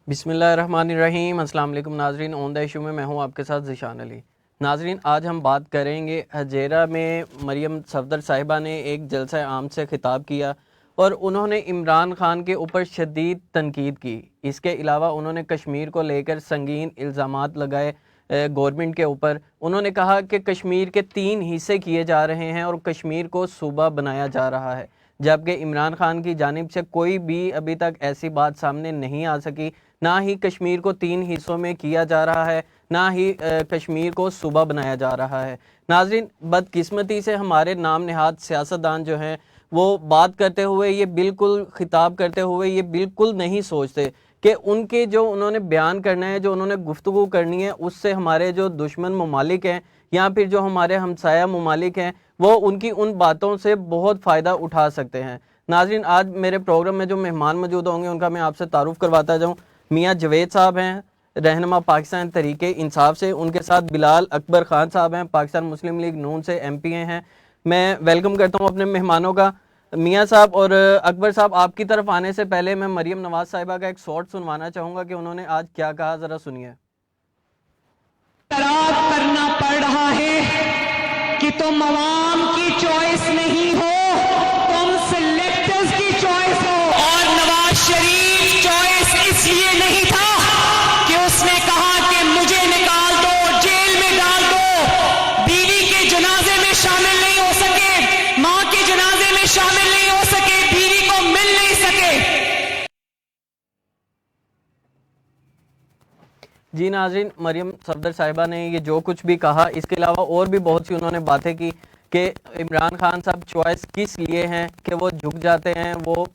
बिस्मिल्लाहिर्रहमानिर्रहीम। अस्सलाम वालेकुम नाजरीन, ऑन द इशू में मैं हूं आपके साथ ज़िशान अली। नाजरीन, आज हम बात करेंगे हजेरा में मरियम सफदर साहिबा ने एक जलसा आम से खिताब किया और उन्होंने इमरान खान के ऊपर शदीद तनकीद की। इसके अलावा उन्होंने कश्मीर को लेकर संगीन इल्ज़ामात लगाए गवर्नमेंट के ऊपर। उन्होंने कहा कि कश्मीर के 3 हिस्से किए जा रहे हैं और कश्मीर को सूबा बनाया जा रहा है, जबकि इमरान खान की जानिब से कोई भी अभी तक ऐसी बात सामने नहीं आ सकी। ना ही कश्मीर को 3 हिस्सों में किया जा रहा है, ना ही कश्मीर को सूबा बनाया जा रहा है। नाजरीन, बदकिस्मती से हमारे नाम नहाद सियासतदान जो हैं वो बात करते हुए ये बिल्कुल खिताब करते हुए ये बिल्कुल नहीं सोचते कि उनके जो उन्होंने बयान करना है, जो उन्होंने गुफ्तगू करनी है, उससे हमारे जो दुश्मन ममालिक हैं या फिर जो हमारे हमसाया ममालिक हैं वो उनकी उन बातों से बहुत फ़ायदा उठा सकते हैं। नाजरीन, आज मेरे प्रोग्राम में जो मेहमान मौजूद होंगे उनका मैं आपसे तारुफ करवाता जाऊँ। मियाँ जवेद साहब हैं, रहनुमा पाकिस्तान तहरीके इंसाफ से। उनके साथ बिलाल अकबर खान साहब हैं, पाकिस्तान मुस्लिम लीग नून से MP हैं। मैं वेलकम करता हूँ अपने मेहमानों का। मियाँ साहब और अकबर साहब, आपकी तरफ आने से पहले मैं मरियम नवाज साहिबा का एक शॉर्ट सुनवाना चाहूँगा कि उन्होंने आज क्या कहा, ज़रा सुनिए। करना पड़ रहा है कि तुम अवाम की चॉइस नहीं हो, तुम सिलेक्टर्स की चॉइस हो। और नवाज शरीफ चॉइस इसलिए नहीं था कि उसने कहा कि मुझे निकाल दो, जेल में डाल दो, बीवी के जनाजे में शामिल नहीं हो सके, मां के जनाजे में शामिल नहीं हो सके, बीवी को मिल नहीं सके। जी नाज़रीन, मरियम सफदर साहिबा ने ये जो कुछ भी कहा, इसके अलावा और भी बहुत सी उन्होंने बातें की कि इमरान खान साहब चॉइस किस लिए हैं कि वो झुक जाते हैं, वो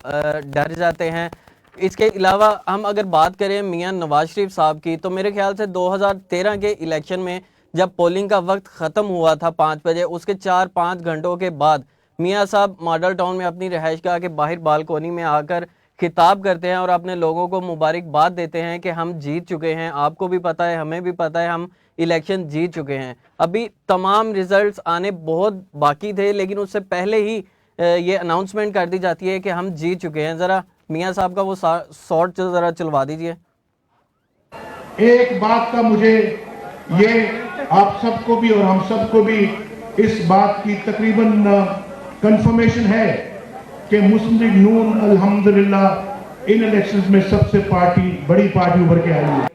डर जाते हैं। इसके अलावा हम अगर बात करें मियां नवाज शरीफ साहब की, तो मेरे ख्याल से 2013 के इलेक्शन में जब पोलिंग का वक्त ख़त्म हुआ था 5 बजे, उसके 4-5 घंटों के बाद मियां साहब मॉडल टाउन में अपनी रहायशगाह के बाहर बालकोनी में आकर खिताब करते हैं और अपने लोगों को मुबारकबाद देते हैं कि हम जीत चुके हैं। आपको भी पता है, हमें भी पता है, हम इलेक्शन जीत चुके हैं। अभी तमाम रिजल्ट्स आने बहुत बाकी थे, लेकिन उससे पहले ही ये अनाउंसमेंट कर दी जाती है कि हम जीत चुके हैं। ज़रा मियाँ साहब का वो शॉर्ट ज़रा चलवा दीजिए। एक बात का मुझे ये आप सबको भी और हम सबको भी इस बात की तकरीबन कंफर्मेशन है कि मुस्लिम लीग नून अल्हम्दुलिल्लाह इन इलेक्शंस में सबसे बड़ी पार्टी उभर के आई है।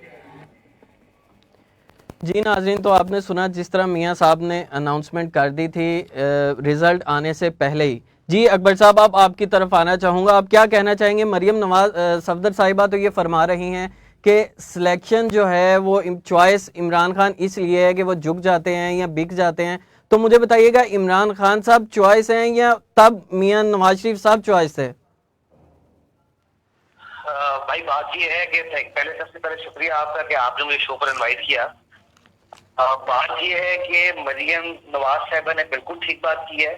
जी नाज़रीन, तो आपने सुना जिस तरह मियाँ साहब ने अनाउंसमेंट कर दी थी रिजल्ट आने से पहले ही। जी अकबर साहब, आप आपकी तरफ आना चाहूँगा, आप क्या कहना चाहेंगे? मरियम नवाज सफदर साहिबा तो ये फरमा रही हैं कि सिलेक्शन जो है वो चॉइस इमरान खान इसलिए है कि वो झुक जाते हैं या बिक जाते हैं। तो मुझे बताइएगा, इमरान खान साहब चॉइस हैं या तब मियाँ नवाज शरीफ साहब चॉइस थे? भाई बात ये है कि सबसे पहले शुक्रिया आपका कि आपने मुझे शो पर इनवाइट किया। बात ये है कि मरियम नवाज साहिबा ने बिल्कुल ठीक बात की है।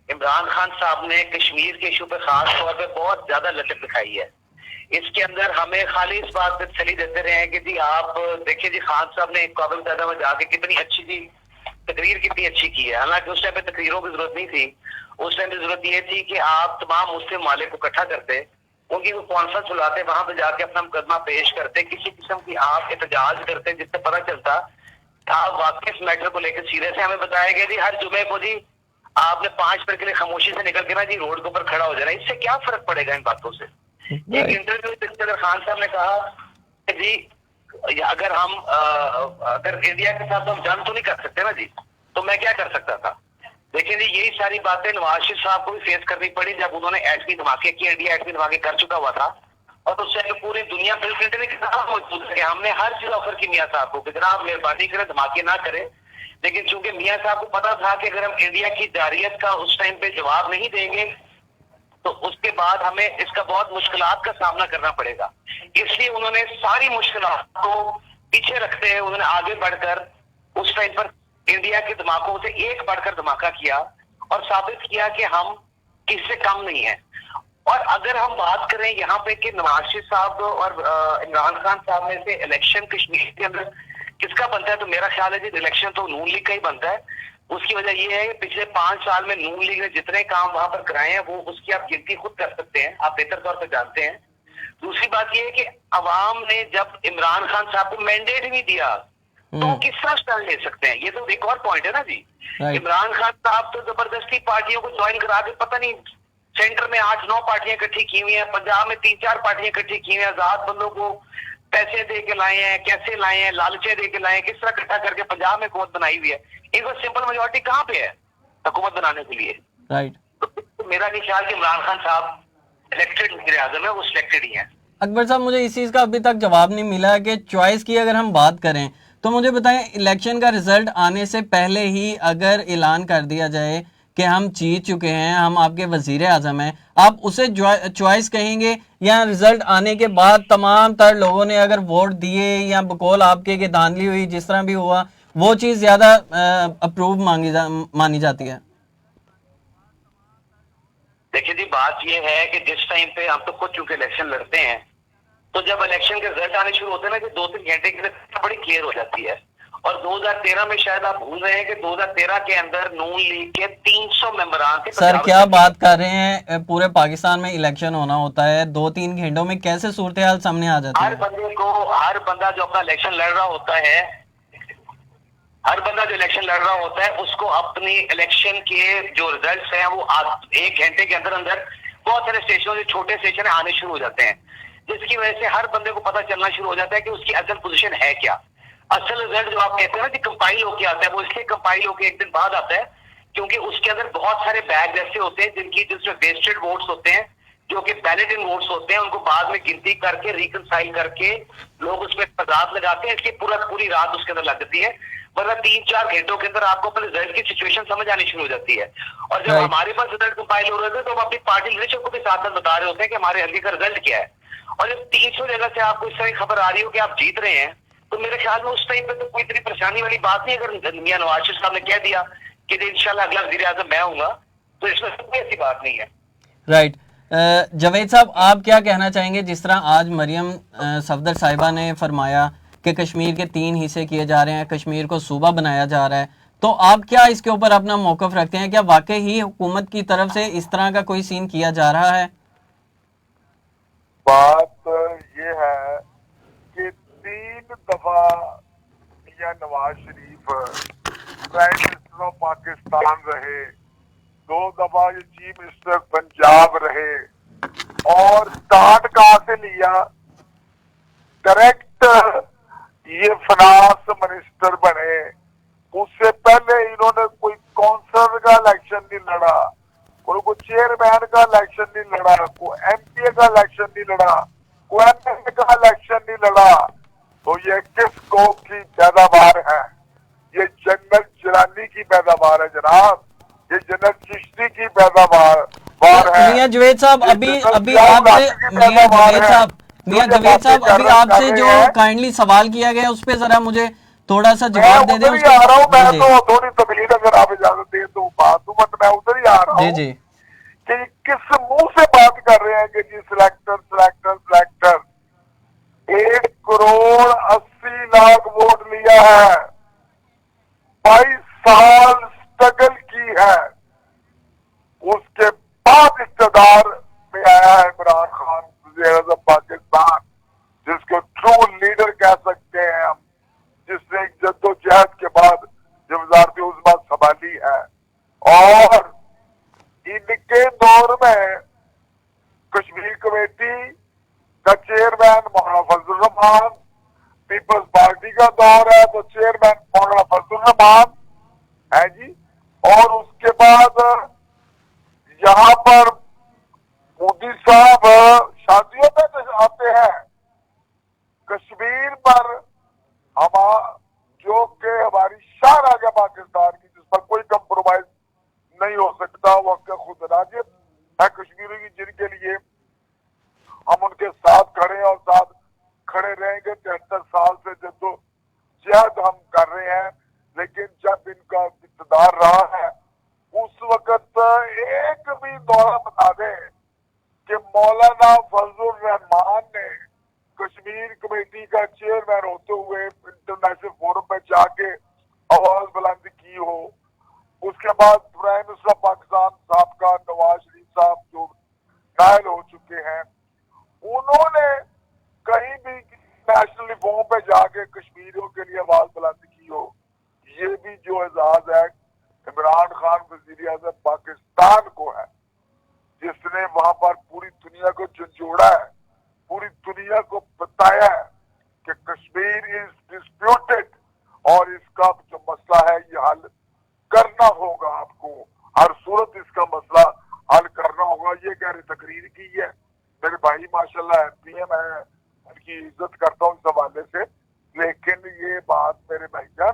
इमरान खान साहब ने कश्मीर के इशू पे खास तौर पे बहुत ज्यादा लचक दिखाई है। इसके अंदर हमें खाली इस बात पे तसल्ली देते रहे हैं कि जी आप देखिए जी, खान साहब ने एक काबिल पैदा में जाके कितनी अच्छी जी तकरीर कितनी अच्छी की है। हालांकि उस टाइम पे तकरीरों की जरूरत नहीं थी, उस टाइम पे जरूरत ये थी कि आप तमाम मुस्लिम मालिक को इकट्ठा करते, उनकी वो कॉन्फ्रेंस बुलाते, वहां पे जाके अपना मुकदमा पेश करते, किसी किस्म की आप एहतजाज करते जिससे पता चलता आप वाकई इस मैटर को लेकर सीरियस है। हमें बताया गया जी हर जुमे को जी आपने 5 मिनट के लिए खामोशी से निकल के ना जी रोड के ऊपर खड़ा हो जाना। इससे क्या फर्क पड़ेगा इन बातों से? एक इंटरव्यू में खान साहब ने कहा कि जी अगर हम अगर इंडिया के साथ हम जंग तो नहीं कर सकते ना जी, तो मैं क्या कर सकता था? देखिए जी, यही सारी बातें नवाज शरीफ साहब को भी फेस करनी पड़ी जब उन्होंने एटमी धमाके किए। इंडिया एटमी धमाके कर चुका हुआ था और उससे पूरी दुनिया बिल क्लिंटन ने कितना मौजूद है। हमने हर चीज ऑफर की मियाँ साहब को कि जनाब मेहरबानी करें धमाके ना करें, लेकिन चूंकि मियाँ साहब को पता था कि अगर हम इंडिया की जारियत का उस टाइम पे जवाब नहीं देंगे तो उसके बाद हमें इसका बहुत मुश्किलात का सामना करना पड़ेगा। इसलिए उन्होंने सारी मुश्किलात को पीछे रखते हैं, उन्होंने आगे बढ़कर उस टाइम पर इंडिया के धमाकों से एक बढ़कर धमाका किया और साबित किया कि हम किसी से कम नहीं है। और अगर हम बात करें यहाँ पे कि नवाज शरीफ साहब और इमरान खान साहब में से इलेक्शन कश्मीर के अंदर किसका बनता है, तो मेरा ख्याल है जी इलेक्शन तो नून लीग का ही बनता है। उसकी वजह यह है कि पिछले 5 साल में नून लीग ने जितने काम वहां पर कराए हैं वो उसकी आप गिनती खुद कर सकते हैं, आप बेहतर तौर पर जानते हैं। दूसरी बात यह है कि अवाम ने जब इमरान खान साहब को मैंडेट नहीं दिया तो वो किस तरह स्टैंड ले सकते हैं? ये तो एक और पॉइंट है ना जी। इमरान खान साहब तो जबरदस्ती पार्टियों को ज्वाइन करा के, पता नहीं सेंटर में 8-9 पार्टियां इकट्ठी की हुई हैं, पंजाब में 3-4 पार्टियां इकट्ठी की हुई हैं, आजाद बंदों को पैसे दे के लाए हैं, कैसे लाए हैं, लालचे दे के लाए हैं, किस तरह इकट्ठा करके पंजाब में हुकूमत बनाई हुई है। इनको सिंपल मेजोरिटी कहाँ पे है हुकूमत बनाने के लिए? राइट। तो मेरा नहीं ख्याल कि इमरान खान साहब इलेक्टेड वज़ीर आज़म है, वो सिलेक्टेड ही है। अकबर साहब, मुझे इस चीज़ का अभी तक जवाब नहीं मिला कि चॉइस की अगर हम बात करें तो मुझे बताएं, इलेक्शन का रिजल्ट आने से पहले ही अगर ऐलान कर दिया जाए कि हम जीत चुके हैं, हम आपके वजीर आजम हैं, आप उसे चॉइस कहेंगे, या रिजल्ट आने के बाद तमाम तर लोगों ने अगर वोट दिए या बकौल आपके कि धांधली हुई, जिस तरह भी हुआ, वो चीज़ ज़्यादा अप्रूव मानी जाती है? देखिए जी, बात यह है कि जिस टाइम पे हम तो खुद चूंकि इलेक्शन लड़ते हैं, तो जब इलेक्शन के रिजल्ट आने शुरू होते हैं ना, कि 2-3 घंटे के लिए बड़ी क्लियर हो जाती है। और 2013 में शायद आप भूल रहे हैं कि 2013 के अंदर नून लीग के 300 मेंबरान थे। सर क्या बात कर रहे हैं, पूरे पाकिस्तान में इलेक्शन होना होता है, 2-3 घंटों में कैसे सूरत हाल सामने आ जाती है? हर बंदा जो अपना इलेक्शन लड़ रहा होता है, हर बंदा जो इलेक्शन लड़ रहा होता है, उसको अपनी इलेक्शन के जो रिजल्ट्स हैं वो 1 घंटे के अंदर अंदर बहुत सारे स्टेशनों से, छोटे स्टेशन आने शुरू हो जाते हैं, जिसकी वजह से हर बंदे को पता चलना शुरू हो जाता है कि उसकी असल पोजीशन है क्या। असल रिजल्ट जो आप कहते हैं ना कि कंपाइल होके आता है, वो इसलिए कंपाइल होके एक दिन बाद आता है क्योंकि उसके अंदर बहुत सारे बैग ऐसे होते हैं जिसमें वेस्टेड वोट्स होते हैं, जो कि बैलेट इन वोट्स होते हैं, उनको बाद में गिनती करके रिकनसाइल करके लोग उसमें तजाद लगाते हैं। इसलिए पूरी रात उसके अंदर लग जाती है, वरना 3-4 घंटों के अंदर आपको अपने रिजल्ट की सिचुएशन समझ आनी शुरू हो जाती है। और जब हमारे पास रिजल्ट कंपाइल हो रहे थे तो हम अपनी पार्टी लीडरशिप को भी साथ साथ बता रहे होते हैं कि हमारे हल्के का रिजल्ट क्या है। और जब 300 जगह से आपको इस तरह खबर आ रही हो कि आप जीत रहे हैं, तो मेरे ख्याल में उस टाइम पे तो कोई इतनी परेशानी वाली बात नहीं। अगर मियां नवाज शरीफ साहब ने कह दिया कि इंशाल्लाह अगला वज़ीर आज़म मैं होऊंगा, तो इसमें कोई ऐसी बात नहीं है। राइट। जावेद साहब, आप क्या कहना चाहेंगे? जिस तरह आज मरियम सफदर साहिबा ने फरमाया कि कश्मीर के 3 हिस्से किए जा रहे हैं, कश्मीर को सूबा बनाया जा रहा है, तो आप क्या इसके ऊपर अपना मौकफ रखते हैं? क्या वाकई ही हुकूमत की तरफ से इस तरह का कोई सीन किया जा रहा है? बात ये है कि 3 दफा मियां Nawaz Sharif prime minister of Pakistan रहे, 2 दफा ये चीफ मिनिस्टर पंजाब रहे, और स्टार्ट कहां से लिया? डायरेक्ट ये फाइनेंस मिनिस्टर बने। उससे पहले इन्होंने कोई काउंसिलर का इलेक्शन नहीं लड़ा, कोई चेयरमैन का इलेक्शन नहीं लड़ा, कोई एमपीए का इलेक्शन नहीं लड़ा, कोई एमएलए का इलेक्शन नहीं लड़ा। तो ये किस कौम की पैदावार है? ये जनरल जिलानी की पैदावार है जनाब, ये जनरल चिश्ती की पैदावार है। मियां जावेद साहब, अभी आपसे अभी आपसे जो काइंडली सवाल किया गया उस पर जरा मुझे थोड़ा सा जवाब दे दें। मैं तो थोड़ी तबलीग अगर आप इजाजत दें तो बात दूं, बट मैं उधर ही आ रहा हूँ कि किस मुंह से बात कर रहे हैं कि जी सिलेक्टर 1 करोड़ 80 लाख वोट लिया है, 22 साल स्ट्रगल की है, उसके बाद इक़्तिदार में आया है इमरान खान वज़ीर-ए-आज़म पाकिस्तान, जिसको ट्रू लीडर कह सकते हैं हम, जिसने एक जद्दोजहद के बाद जो वज़ारत उज़्मा संभाली है। और इनके दौर में कश्मीर कमेटी का चेयरमैन मौलाना फजल रहमान, पीपल्स पार्टी का दौर है तो चेयरमैन मौलाना फजल रहमान है जी। और उसके बाद यहाँ पर मोदी साहब शादियों में तो आते हैं, कश्मीर पर जो कि हमारी शान आ गया पाकिस्तान की, जिस पर कोई कंप्रोमाइज नहीं हो सकता, वो खुद राजिब है कश्मीरी की, जिनके लिए हम उनके साथ खड़े हैं और साथ खड़े रहेंगे। 73 साल से जद्दोजहद हम कर रहे हैं, लेकिन जब इनका इक़्तिदार रहा है उस वक्त एक भी दौरा बता दें कि मौलाना फजल रहमान ने कश्मीर कमेटी का चेयरमैन होते हुए इंटरनेशनल फोरम पे जाके आवाज बुलंद की हो। उसके बाद प्राइम मिनिस्टर ऑफ पाकिस्तान साहब का नवाज शरीफ साहब जो घायल हो चुके हैं, उन्होंने वजीर आजम पाकिस्तान को है, जिसने वहां पर पूरी दुनिया को झंझोड़ा है, पूरी दुनिया को बताया है कि कश्मीर इज डिस्प्यूटेड और इसका जो मसला है ये हल करना होगा, आपको हर सूरत इसका मसला हल करना होगा। ये कह रहे तकरीर की है, मेरे भाई माशाल्लाह एमपीएम है, उनकी इज्जत करता हूँ इस हवाले से, लेकिन ये बात मेरे भाईजान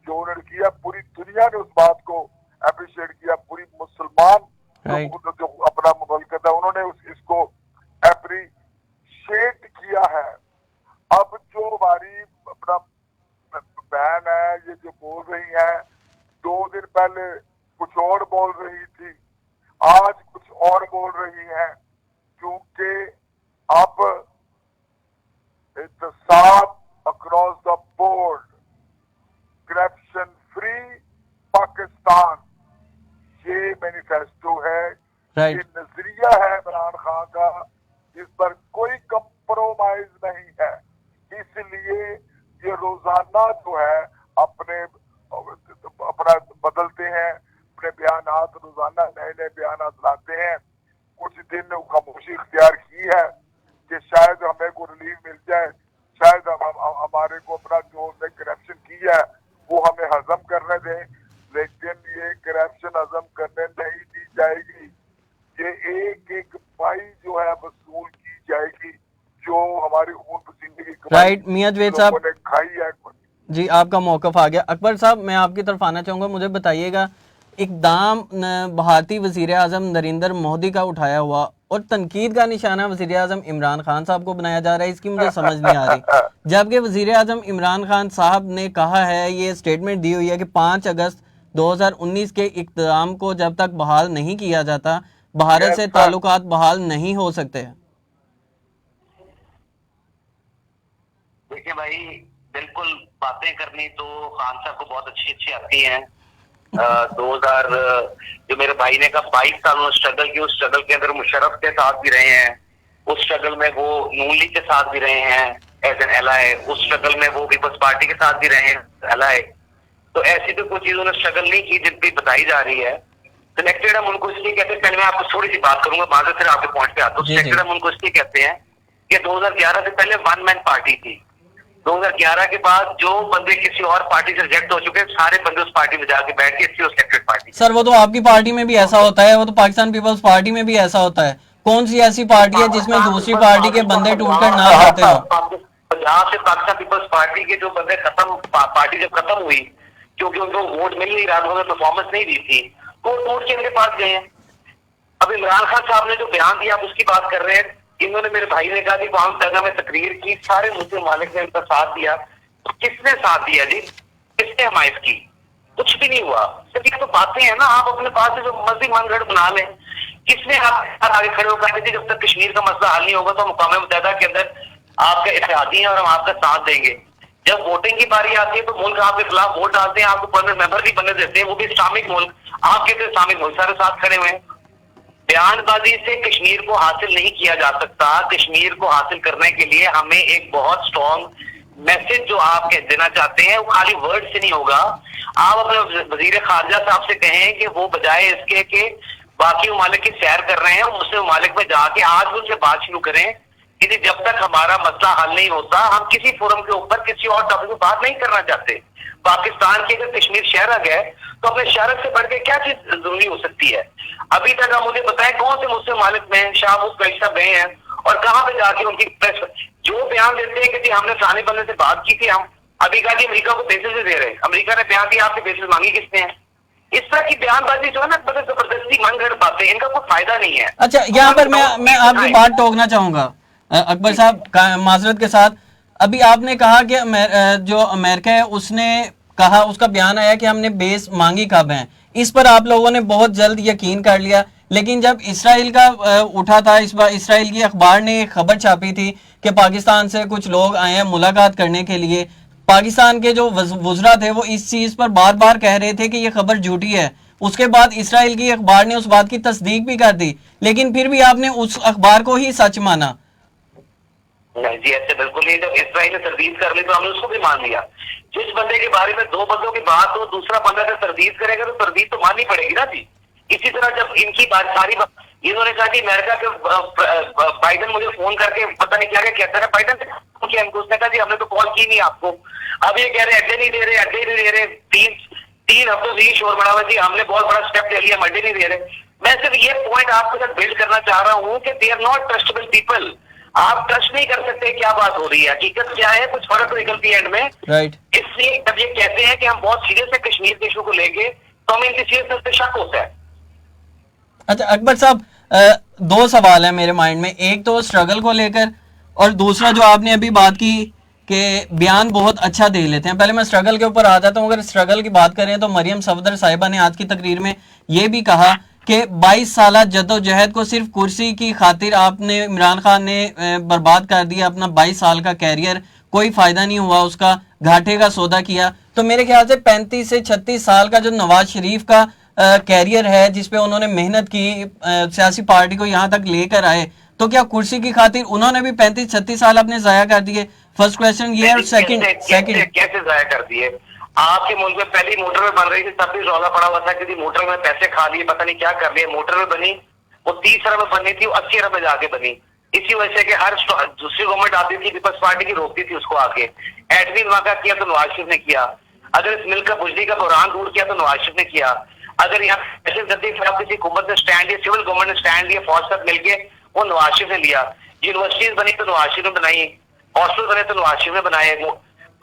जो उन्होंने किया, पूरी दुनिया ने उस बात को अप्रिशिएट किया, पूरी मुसलमान जो अपना मुल्क था उन्होंने इसको अप्रिशिएट किया है। अब जो हमारी अपना बहन है ये जो बोल रही है, 2 दिन पहले कुछ और बोल रही थी, आज कुछ और बोल रही है, क्योंकि अब इंतसाब across the board, corruption free Pakistan, ये मैनिफेस्टो है, ये नजरिया है इमरान खान का, इस पर कोई कंप्रोमाइज नहीं है। इसलिए ये रोजाना जो है अपना बदलते हैं, अपने बयानात रोजाना नए नए बयानात लाते हैं। कुछ दिन खामोशी इख्तियार की है कि शायद हमें को रिलीफ मिल जाए, शायद हमारे को अपना जो हमने करप्शन की है वो हमें हजम करने दें, लेकिन ये करप्शन हजम करने नहीं दी जाएगी। ये एक एक पाई जो है वसूल की जाएगी, जो हमारी खून पसीने की राइट मियां जवेद साहब ने खाई है। जी, आपका मौक़िफ़ आ गया। अकबर साहब, मैं आपकी तरफ आना चाहूँगा, मुझे बताइएगा, इक़दाम भारतीय वज़ीर आज़म नरेंद्र मोदी का उठाया हुआ और तनकीद का निशाना वज़ीर आज़म इमरान खान साहब को बनाया जा रहा है, इसकी मुझे समझ नहीं आ रही। जबकि वज़ीर आज़म इमरान खान साहब ने कहा है, ये स्टेटमेंट दी हुई है कि 5 अगस्त 2019 के इक़दाम को जब तक बहाल नहीं किया जाता, भारत से ताल्लुकात बहाल नहीं हो सकते। देखिए भाई, बिल्कुल बातें करनी तो खान साहब को बहुत अच्छी अच्छी आती हैं। 2000 जो मेरे भाई ने कहा 22 साल उन्होंने स्ट्रगल की, उस स्ट्रगल के अंदर मुशर्रफ के साथ भी रहे हैं, उस स्ट्रगल में वो नून लीग के साथ भी रहे हैं एज एन एलआई, उस स्ट्रगल में वो पीपल्स पार्टी के साथ भी रहे हैं एलआई। तो ऐसी तो कोई चीज उन्होंने स्ट्रगल नहीं की जितनी बताई जा रही है। सिलेक्टेड हम उनको इसलिए कहते हैं, पहले मैं आपको थोड़ी सी बात करूंगा, बाद में फिर आपके पॉइंट पे आता हूँ। सिलेक्टेड हम उनको इसलिए कहते हैं कि 2011 से पहले 1 मैन पार्टी थी। 2011 के बाद जो बंदे किसी और पार्टी से रिजेक्ट हो चुके हैं, सारे बंदे उस पार्टी में जाके बैठ के इसलिए सिलेक्टेड पार्टी। सर, वो तो आपकी पार्टी में भी ऐसा होता है, वो तो पाकिस्तान पीपल्स पार्टी में भी ऐसा होता है। कौन सी ऐसी पार्टी है जिसमें दूसरी पार्टी के बंदे टूटकर ना जाते हो? पंजाब से पाकिस्तान पीपल्स पार्टी के जो बंदे पार्टी जब खत्म हुई, क्योंकि उनको वोट मिल नहीं रहा, उन्होंने परफॉर्मेंस नहीं दी थी, तो टूट के इनके पास गए हैं। अब इमरान खान साहब ने जो बयान दिया आप उसकी बात कर रहे हैं। इन्होंने, मेरे भाई ने कहा कि वहां पैदा में तकरीर की, सारे मुस्लिम मालिक ने इनका साथ दिया। तो किसने साथ दिया जी? किसने हमायत की? कुछ भी नहीं हुआ। सिर्फ ये तो बातें हैं ना, आप अपने पास से जो मर्जी मनगढ़ बना लें। किसने आप आगे खड़े होकर जब तक कश्मीर का मसला हल नहीं होगा तो हम अक़वाम मुत्तहिदा के अंदर आपके इत्तेहादी हैं और हम आपका साथ देंगे। जब वोटिंग की बारी आती है तो मुल्क आपके खिलाफ वोट डालते हैं, आपको परमानेंट मेंबर भी बनने देते हैं, वो भी इस्लामिक मुल्क, आपके तो इस्लामिक मुल्क सारे साथ खड़े हुए हैं। बयानबाजी से कश्मीर को हासिल नहीं किया जा सकता। कश्मीर को हासिल करने के लिए हमें एक बहुत स्ट्रॉन्ग मैसेज जो आप देना चाहते हैं वो खाली वर्ड से नहीं होगा। आप अपने वजीर खारजा साहब से कहें कि वो बजाय इसके कि बाकी ममालिक की सैर कर रहे हैं, मुस्लिम ममालिक में जाके आज उनसे बात शुरू करें कि जब तक हमारा मसला हल नहीं होता हम किसी फोरम के ऊपर किसी और टॉपिक पर बात नहीं करना चाहते। पाकिस्तान की अगर कश्मीर शहर है तो अपने शहर से बढ़ के क्या चीज जरूरी हो सकती है? अभी तक आप मुझे बताएं कौन से मुस्लिम मालिक में शाहबूज कैसा गए हैं और कहां पे जाके उनकी प्रेस जो बयान देते हैं कि जी हमने फलाने बंदे से बात की थी, हम अभी कहा कि अमेरिका को बेसिस दे रहे हैं, अमेरिका ने बयान दिया आपसे बेसिस मांगी किसने है? इस तरह की बयानबाजी जो है ना, बड़े जबरदस्ती मनगढ़ बातें, इनका कोई फायदा नहीं है। अच्छा, यहाँ पर मैं आपकी बात टोकना चाहूंगा अकबर साहब माजरत के साथ। अभी आपने कहा कि जो अमेरिका है उसने कहा, उसका बयान आया कि हमने बेस मांगी कब है, इस पर आप लोगों ने बहुत जल्द यकीन कर लिया। लेकिन जब इसराइल का उठा था, इस बार इसराइल की अखबार ने एक खबर छापी थी कि पाकिस्तान से कुछ लोग आए हैं मुलाकात करने के लिए। पाकिस्तान के जो वज़रा थे वो इस चीज पर बार बार कह रहे थे कि ये खबर झूठी है। उसके बाद इसराइल की अखबार ने उस बात की तस्दीक भी कर दी, लेकिन फिर भी आपने उस अखबार को ही सच माना। नहीं जी, ऐसे बिल्कुल नहीं। जब इसराइल ने तरदीद कर ली तो हमने उसको भी मान लिया। जिस बंदे के बारे में 2 बंदों की बात हो, दूसरा बंदा अगर तरदीद करेगा तो तरदीद तो माननी पड़ेगी ना जी। इसी तरह जब इनकी बात सारी इन्होंने कहा कि अमेरिका के बाइडन मुझे फोन करके पता नहीं क्या कहता है, बाइडन से उसने कहा जी हमने तो कॉल की नहीं आपको। अब ये कह रहे अड्डे नहीं दे रहे, तीन हफ्तों से ही शोर बड़ा हुआ जी हमने बहुत बड़ा स्टेप ले लिया, अड्डे नहीं दे रहे। मैं सिर्फ ये पॉइंट आपके साथ बिल्ड करना चाह रहा हूँ कि they are not trustable people. आप ट्रस्ट नहीं कर सकते क्या बात हो रही है, हकीकत क्या है, कुछ फर्क निकलती है एंड में। राइट। इसलिए जब ये कहते हैं कि हम बहुत सीरियस है कश्मीर के इशू को लेके, तो हमें इनकी सीरियसनेस पे शक होता है। अच्छा अकबर साहब, दो सवाल है मेरे माइंड में, एक तो स्ट्रगल को लेकर और दूसरा जो आपने अभी बात की कि बयान बहुत अच्छा दे लेते हैं। पहले मैं स्ट्रगल के ऊपर आ जाता हूँ। अगर स्ट्रगल की बात करें तो मरियम सफदर साहिबा ने आज की तकरीर में ये भी कहा कि 22 साल जद्दोजहद को सिर्फ कुर्सी की खातिर आपने, इमरान खान ने बर्बाद कर दिया अपना 22 साल का कैरियर, कोई फायदा नहीं हुआ उसका, घाटे का सौदा किया। तो मेरे ख्याल से 35 से 36 साल का जो नवाज शरीफ का कैरियर है जिसपे उन्होंने मेहनत की, सियासी पार्टी को यहाँ तक लेकर आए, तो क्या कुर्सी की खातिर उन्होंने भी 35-36 साल अपने जाया कर दिए? फर्स्ट क्वेश्चन ये। और सेकंड कैसे जाया कर दिए? आपके मुल्क में पहली मोटरवे बन रही थी तब भी रौला पड़ा हुआ था कि मोटर में पैसे खा लिए, पता नहीं क्या कर लिए। मोटरवे बनी वो 30 अरब में बननी थी, वो 80 अरब में जाके बनी। इसी वजह से कि हर दूसरी गवर्नमेंट आती थी पीपल्स पार्टी की, रोकती थी उसको आके। एटमी धमाका किया तो नवाज शरीफ ने किया, अगर इस मिल्क का बुजली का बहरान दूर किया तो नवाज शरीफ ने किया, अगर यहाँ किसी हुकूमत ने स्टैंड लिया, सिविल गवर्नमेंट ने स्टैंड लिया फौज साथ मिलके, वो नवाज शरीफ ने लिया। यूनिवर्सिटीज बनी तो नवाज शरीफ ने बनाई, हॉस्टल बने तो नवाज शरीफ ने बनाए।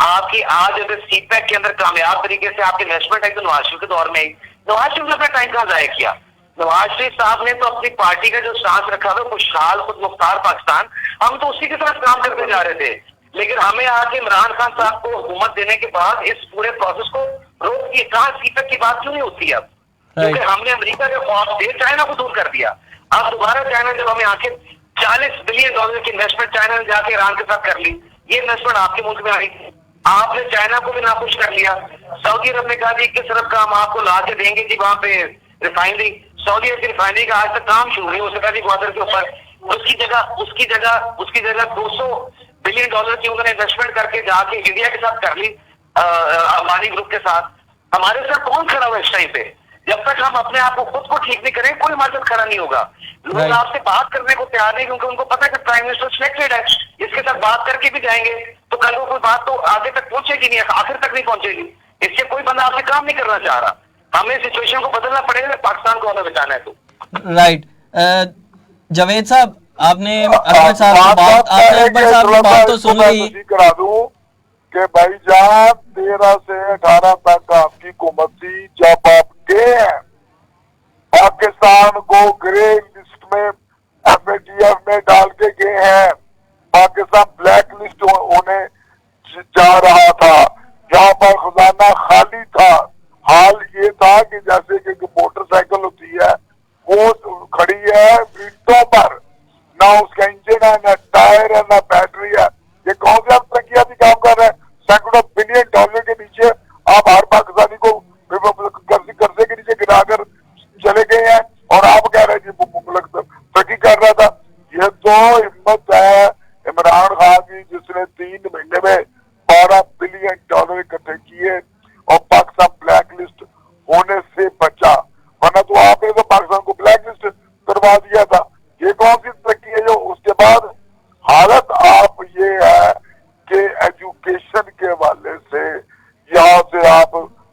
आपकी आज अगर सीपैक के अंदर कामयाब तरीके से आपकी इन्वेस्टमेंट है तो नवाज शरीफ के दौर में ही। नवाज शरीफ ने अपना टाइम कहाँ जाया किया? नवाज शरीफ साहब ने तो अपनी पार्टी का जो स्टांस रखा था, खुशहाल खुद मुख्तार पाकिस्तान, हम तो उसी के साथ काम करते जा रहे थे। लेकिन हमें आके इमरान खान साहब को हुकूमत देने के बाद इस पूरे प्रोसेस को रोक दिए। कहाँ सीपैक की बात क्यों नहीं होती अब? क्योंकि हमने अमेरिका के ख्वाब से चाइना को दूर कर दिया। अब दोबारा चाइना जब हमें आके $40 बिलियन की इन्वेस्टमेंट चाइना ने जाके ईरान के साथ कर ली, ये इन्वेस्टमेंट आपके मुल्क में आई, आपने चाइना को भी नाखुश कर लिया। सऊदी अरब ने कहा जी 21 अरब का हम आपको ला के देंगे जी वहां पे रिफाइनरी। सऊदी अरब की रिफाइनरी का आज तक काम शुरू नहीं हो सका जी ग्वादर के ऊपर। उसकी जगह $200 बिलियन की उन्होंने इन्वेस्टमेंट करके जाके इंडिया के साथ कर ली, अंबानी ग्रुप के साथ। हमारे साथ कौन खड़ा हुआ इस टाइम पे? जब तक हम अपने आप को खुद को ठीक नहीं करें कोई हमारे साथ खड़ा नहीं होगा। लोग आपसे बात करने को तैयार नहीं, क्योंकि उनको पता है कि प्राइम मिनिस्टर सिलेक्टेड है, इसके साथ बात करके भी जाएंगे तो कल को कोई बात तो आगे तक पहुंचेगी नहीं, आखिर तक नहीं पहुंचेगी। इससे कोई बंदा आपसे काम नहीं करना चाह रहा। हमें सिचुएशन को बदलना पड़ेगा, पाकिस्तान को हमें बचाना है। तो राइट। जावेद साहब, आपने अकबर साहब की बात तो सुन ली। करा दूं कि भाईजान 13 से 18 तक आपकी हुकूमत थी, जब आप गए हैं पाकिस्तान को ग्रे लिस्ट में FATF में डाल के गए हैं, पाकिस्तान ब्लैक लिस्ट होने जा रहा था, जहाँ पर खजाना खाली था। हाल ये था कि जैसे कि मोटरसाइकिल होती है वो खड़ी है ईंटों पर, ना उसका इंजन है, ना टायर है, ना बैटरी है। ये कौन से तरक्याती काम कर रहे हैं? सैकड़ों बिलियन डॉलर के नीचे आप हर पाकिस्तानी को कर्जे के नीचे गिराकर चले गए हैं और आप कह रहे हैं मुल्क तरक्की कर रहा था। यह तो हिम्मत है इमरान खान की, जिसने 3 महीने में $12 बिलियन इकट्ठे किए और पाकिस्तान ब्लैक लिस्ट होने से बचा। वरना तो आपने तो पाकिस्तान को ब्लैक लिस्ट करवा दिया था। ये कौन सी तरक्की है? जो उसके बाद हालत आप ये है कि एजुकेशन के हवाले से यहाँ से आप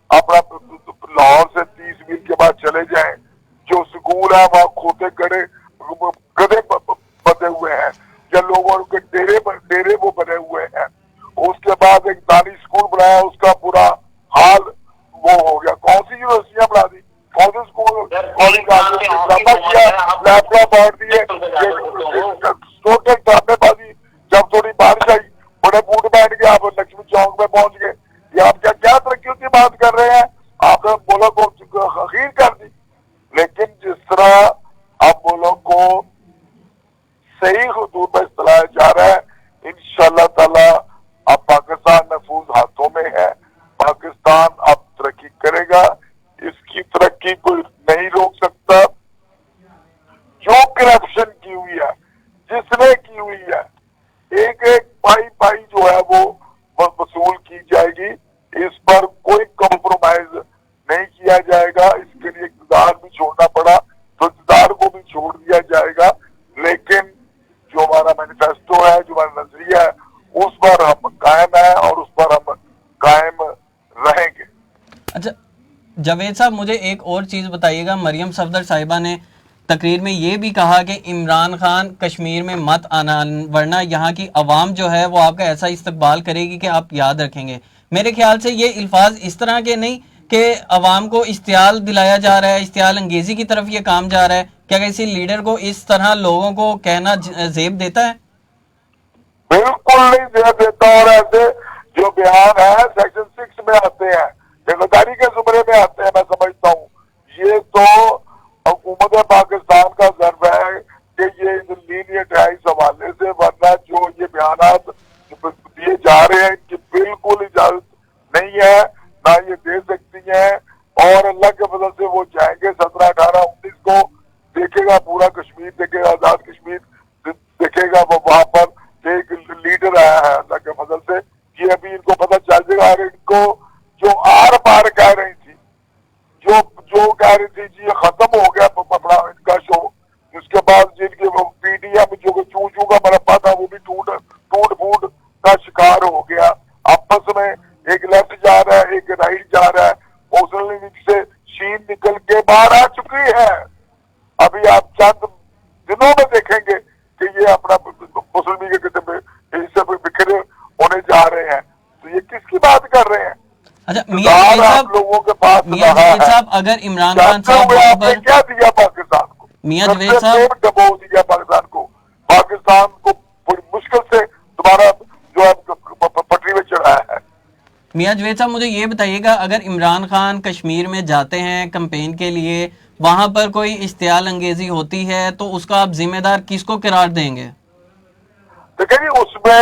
अपना लाहौर से 30 मील के बाद चले जाएं, जो स्कूल है वहाँ खोते गधे बने हुए हैं या लोगों के डेरे वो बने हुए हैं। उसके बाद एक दानी स्कूल बनाया, उसका पूरा हाल वो हो गया। कौन सी यूनिवर्सिटियां बना दी, कौन से स्कूल किया, लैपटॉप बांट दिए, टोटल ड्रामेबाजी। जब थोड़ी बारिश आई बड़े बूट बैठ के आप लक्ष्मी चौक में पहुंच गए। ये आप क्या तरक्की की बात कर रहे हैं? आपने मुल्क को खीर कर दी। लेकिन जिस तरह अब मुल्क को सही हुदूद पर चलाया जा रहा है, इंशाअल्लाह ताला अब पाकिस्तान महफूज हाथों में है। पाकिस्तान अब तरक्की करेगा, इसकी तरक्की कोई नहीं रोक सकता। जो करप्शन की हुई है, जिसने की हुई है, एक पाई जो है वो वसूल की जाएगी। इस पर कोई कॉम्प्रोमाइज नहीं किया जाएगा। इसके लिए इक़्तिदार भी छोड़ना पड़ा। अच्छा जावेद साहब, मुझे एक और चीज़ बताइएगा। मरियम सफदर साहिबा ने तकरीर में ये भी कहा कि इमरान खान कश्मीर में मत आना, वरना यहाँ की आवाम जो है वो आपका ऐसा इस्तकबाल करेगी कि आप याद रखेंगे। मेरे ख्याल से ये अल्फाज इस तरह के नहीं कि अवाम को इश्तियाल दिलाया जा रहा है, इश्तियाल अंगेजी की तरफ ये काम जा रहा है। क्या किसी लीडर को इस तरह लोगों को कहना जेब देता है? बिल्कुल नहीं देता। और ऐसे जो बयान है सेक्शन 6 में आते हैं, जिम्मेदारी के जुमरे में आते हैं, मैं समझता हूँ ये तो हुकूमत पाकिस्तान का गर्व है कि ये लीनियंट है इस हवाले से, वरना जो ये बयान दिए जा रहे हैं इनकी बिल्कुल इजाजत नहीं है, ना ये दे सकती हैं। और अल्लाह के फजल से वो जाएंगे 17, 18, 19 को, देखेगा पूरा कश्मीर, देखेगा आजाद कश्मीर देखेगा, वो वहां पर एक लीडर आया है अल्लाह के फजल से। ये अभी इनको पता चल जाएगा। और इनको जो आर पार कह रही थी, जो कह रही थी जी ये खत्म हो गया अपना इनका शो, उसके बाद जिनके वो पीडीएम जो चू चू का मरब्बा था वो भी टूट फूट का शिकार हो गया। आपस में एक लेफ्ट जा रहा है, एक राइट जा रहा है। मुस्लिम लीग से शीन निकल के बाहर आ चुकी है। अभी आप चंद दिनों में देखेंगे कि ये अपना मुस्लिम लीग के हिस्से में बिखरे होने जा रहे हैं। तो ये किसकी बात कर रहे हैं? अच्छा मियां जावेद लोगों के पास साहब, अगर इमरान खान साहब वहां पर क्या दिया पाकिस्तान को, मियां जावेद साहब दबो दिया पाकिस्तान को बड़ी मुश्किल से दोबारा जो है पटरी में चढ़ाया है। मियां जावेद साहब, मुझे ये बताइएगा, अगर इमरान खान कश्मीर में जाते हैं कैंपेन के लिए, वहां पर कोई इश्तियाल अंगेजी होती है तो उसका आप जिम्मेदार किसको करार देंगे? देखिए उसमें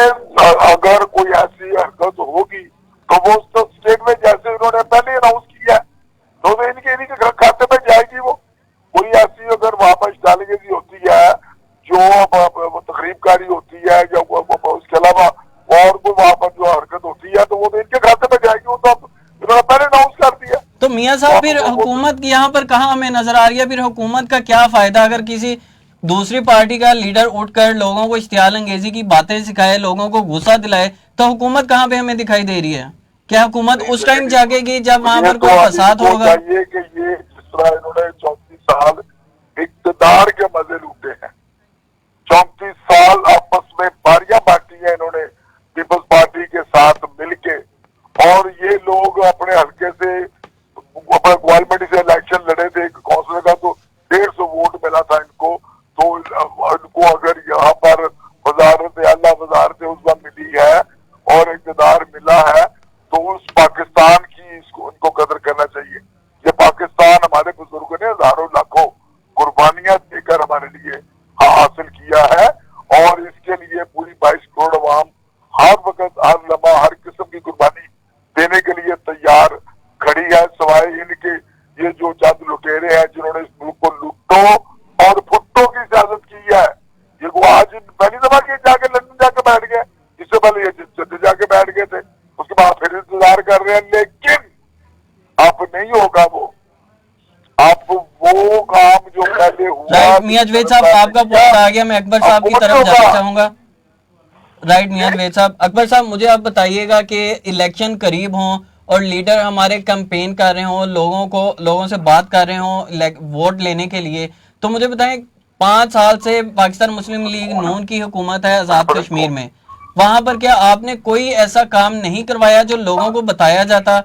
अगर कोई ऐसी हरकत होगी तो वो स्टेट में जैसे उन्होंने पहले अनाउंस किया तो इनके खाते में जाएगी। वो कोई ऐसी अगर वहां पर इश्तियालंगेजी होती है जो तकरीबकारी होती है या उसके अलावा और कोई वहां पर जो हरकत होती है तो वो इनके खाते में जाएगी। वो तो इन्होंने पहले अनाउंस कर दिया। तो मियां साहब फिर हुकूमत की यहाँ पर कहाँ हमें नजर आ रही है? फिर हुकूमत का क्या फायदा अगर किसी दूसरी पार्टी का लीडर उठकर लोगों को इश्तियाल अंगेजी की बातें सिखाए, लोगों को गुस्सा दिलाए, तो हुकूमत कहाँ पे हमें दिखाई दे रही है? क्या हुकूमत उस टाइम जागेगी जब वहां पर कोई फसाद होगा? चाहिए कि ये जिस तरह इन्होंने 34 साल इक़्तिदार के मजे लूटे हैं, 34 साल आपस में बारियां बांटी है इन्होंने पीपल्स पार्टी के साथ मिलके, और ये लोग अपने हल्के से अपने ग्वालमेंडी से इलेक्शन लड़े थे काउंसिलर का, तो 150 वोट मिला था इनको। तो इनको अगर यहाँ पर वजारत आला वजारत उस बार मिली है और इक़्तिदार मिला है तो उस पाकिस्तान की इनको कदर करना चाहिए। ये पाकिस्तान हमारे बुजुर्गों ने हजारों लाखों कुर्बानियां देकर हमारे लिए हासिल किया है, और इसके लिए पूरी 22 करोड़ अवाम हर वक्त, हर लम्हा, हर किस्म की कुर्बानी देने के लिए तैयार खड़ी है। सवाए इनके ये जो चंद लुटेरे हैं जिन्होंने इस मुल्क को लुटो और फुट्टो की सियासत की है। ये वो आज पहली दफा के जाके लंदन जाके बैठ गए, इससे पहले ये जद्दे जाके बैठ गए थे, उसके बाद फिर इंतजार कर रहे हैं। लेकिन अब नहीं होगा वो, आप वो काम जो पहले हुआ। राइट मियां जावेद साहब, आपका पॉइंट आ गया। मैं अकबर साहब की तरफ जाना चाहूंगा। राइट मियां जावेद साहब, अकबर साहब मुझे आप बताइएगा कि इलेक्शन करीब हों और लीडर हमारे कैंपेन कर रहे हों, लोगों से बात कर रहे हों वोट लेने के लिए, तो मुझे बताएं 5 साल से पाकिस्तान मुस्लिम लीग नून की हुकूमत है आजाद कश्मीर में, वहां पर क्या आपने कोई ऐसा काम नहीं करवाया जो लोगों को बताया जाता?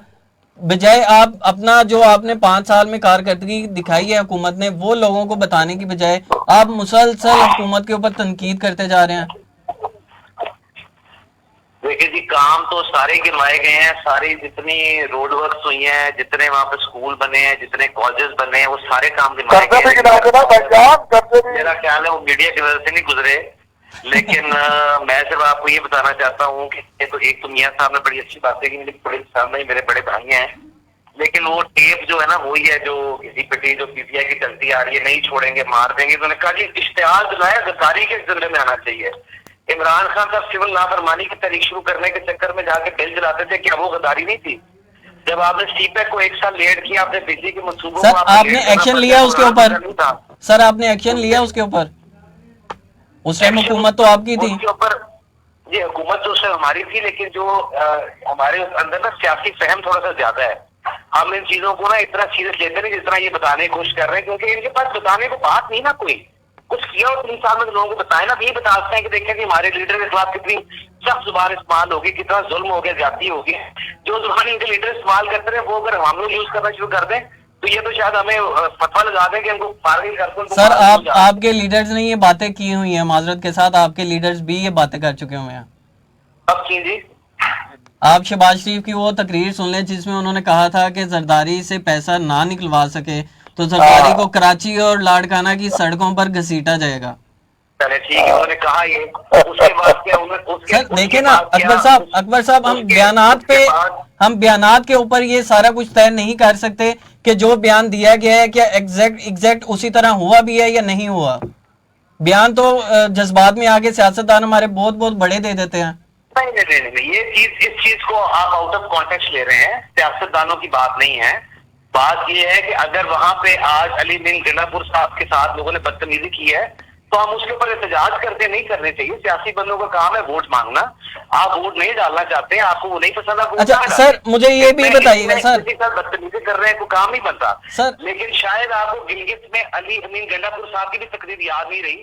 बजाय आप अपना जो आपने 5 साल में कारकर्दगी दिखाई है हुकूमत ने, वो लोगों को बताने की बजाय आप मुसलसल हुकूमत के ऊपर तनकीद करते जा रहे हैं। देखिए जी, काम तो सारे गिनवाए गए हैं, सारी जितनी रोड वर्क हुई हैं, जितने वहाँ पे स्कूल बने हैं, जितने कॉलेजेस बने हैं, वो सारे काम गिनवाए गए हैं। मेरा ख्याल है वो मीडिया की वजह से नहीं गुजरे। लेकिन मैं सिर्फ आपको ये बताना चाहता हूँ कि एक तो मियां साहब ने बड़ी अच्छी बातें की, मेरे सामने मेरे बड़े भाई हैं, लेकिन वो टेप जो है ना वही है जो किसी पिटी जो पीटीआई की चलती आ रही है, नहीं छोड़ेंगे, मार देंगे। तो उन्होंने कहा जी इश्तिहार जो है गद्दारी के जिम्मे में आना चाहिए। इमरान खान साहब सिविल नाफरमानी की तारीख शुरू करने के चक्कर में जाके बिल जलाते थे, क्या वो गद्दारी नहीं थी? जब आपने सीपैक को 1 साल लेट किया, आपने बिजली के मंसूबों को आपने एक्शन लिया उसके ऊपर? सर आपने एक्शन लिया उसके ऊपर? उस टाइम हुकूमत तो आपकी थी। उसके ऊपर ये हुकूमत तो उससे हमारी थी, लेकिन जो हमारे अंदर ना सियासी फहम थोड़ा सा ज्यादा है। हम इन चीजों को ना इतना सीरियस लेते नहीं जितना ये बताने की कोशिश कर रहे हैं, क्योंकि इनके पास बताने को बात नहीं ना, कोई कुछ किया और 3 साल में लोगों को बताए ना, ये बता सकते हैं कि देखें कि हमारे लीडर के खिलाफ कितनी सख्त जुबान इस्तेमाल होगी, कितना जुल्म हो गया, जाती होगी। जो जुबान इनके लीडर इस्तेमाल करते हैं वो अगर हम लोग यूज करना शुरू कर दें तो ये तो शायद हमें फतवा लगा दें कि हमको पागल कर दो। सर आपके लीडर्स ने ये बातें की हुई हैं, माजरत के साथ आपके लीडर्स भी ये बातें कर चुके हुए हैं। अब कीजिए, आप शहबाज शरीफ की वो तकरीर सुन लें जिसमें उन्होंने कहा था कि जरदारी से पैसा ना निकलवा सके तो जरदारी को कराची और लाड़काना की सड़कों पर घसीटा जाएगा। चले ठीक है, उन्होंने कहा ये, उसके बाद क्या सर देखिए ना अकबर साहब हम बयानात के ऊपर ये सारा कुछ तय नहीं कर सकते कि जो बयान दिया गया है क्या एग्जैक्ट उसी तरह हुआ भी है या नहीं हुआ। बयान तो जज्बात में आके सियासतदान हमारे बहुत बहुत बड़े दे देते हैं। नहीं, ये चीज, इस चीज को आप आउट ऑफ कॉन्टेक्स्ट ले रहे हैं, सियासतदानों की बात नहीं है। बात ये है कि अगर वहां पे आज अली बिन गंडापुर साहब के साथ लोगों ने बदतमीजी की है तो हम उसके ऊपर एहतजाज करते नहीं करने चाहिए। सियासी बंदों का काम है वोट मांगना, आप वोट नहीं डालना चाहते, आपको वो नहीं पसंद। अच्छा सर मुझे ये भी बताइएगा सर, बदतमीजी कर रहे हैं, कोई काम नहीं बनता सर। लेकिन शायद आपको गिलगित में अली अमीन गंडापुर साहब की भी तकरीर याद नहीं रही,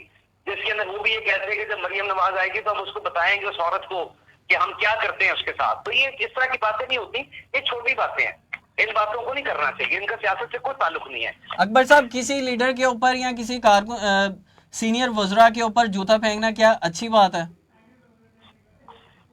जिसके अंदर वो भी ये कहते हैं कि जब मरियम नवाज आएगी तो हम उसको बताएंगे उस औरत को कि हम क्या करते हैं उसके साथ। तो ये इस तरह की बातें नहीं होती, ये छोटी बातें हैं, इन बातों को नहीं करना चाहिए, इनका सियासत से कोई ताल्लुक नहीं है। अकबर साहब किसी लीडर के ऊपर या किसी सीनियर वज़रा के ऊपर जूता फेंकना क्या अच्छी बात है?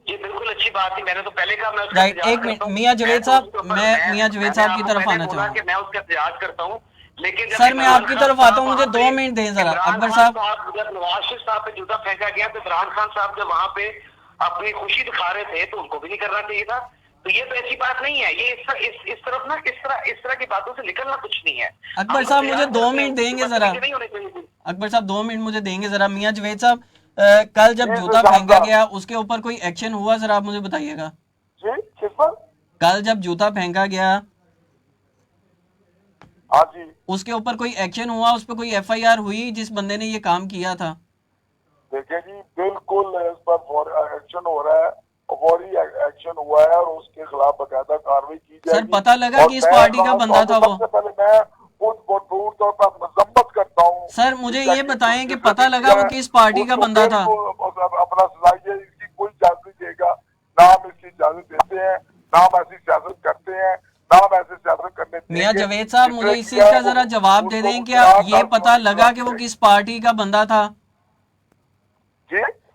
ये बिल्कुल अच्छी बात है, मैंने तो पहले कहा मैं राइट। एक मिनट मियां जावेद साहब, मैं मियां जावेद साहब की तरफ आना चाहूँगा। मैं उसका एहतजाज करता हूँ, लेकिन सर मैं आपकी तरफ आता हूँ, मुझे 2 मिनट दें जरा। अकबर साहब जब नवाज शरीफ साहब पे जूता फेंका गया तो इमरान खान साहब जब वहां पे अपनी खुशी दिखा रहे थे तो उनको भी नहीं करना चाहिए था। तो ये तो ऐसी बात नहीं है, ये इस तरफ ना इस तरह की बातों से निकलना कुछ नहीं है। अकबर साहब मुझे 2 मिनट देंगे जरा। अकबर साहब 2 मिनट मुझे देंगे जरा। मियां जावेद साहब कल जब जूता फेंका गया उसके ऊपर कोई एक्शन हुआ जरा आप मुझे बताइएगा। कल जब जूता फेंका गया उसके ऊपर कोई एक्शन हुआ, उस पर कोई FIR हुई जिस बंदे ने ये काम किया था? देखिए जी बिल्कुल इस पर एक्शन हो रहा है, फौरी एक्शन हुआ है और उसके खिलाफ बकायदा कार्रवाई की जाएगी। सर पता लगा कि इस पार्टी का बंदा था वो? सबसे पहले मैं खुद भरपूर तौर पर मजम्मत करता हूँ। सर मुझे ये बताएं कि पता लगा वो किस पार्टी का बंदा था? अपना सलाहियत इसकी कोई इजाजत नहीं देगा, ना हम इसकी इजाजत देते हैं, ना हम ऐसी सियासत करते हैं, ना हम ऐसे सियासत करने। मियां जावेद साहब मुझे इस चीज का जरा जवाब दे दें, क्या ये पता लगा कि वो किस पार्टी का बंदा था?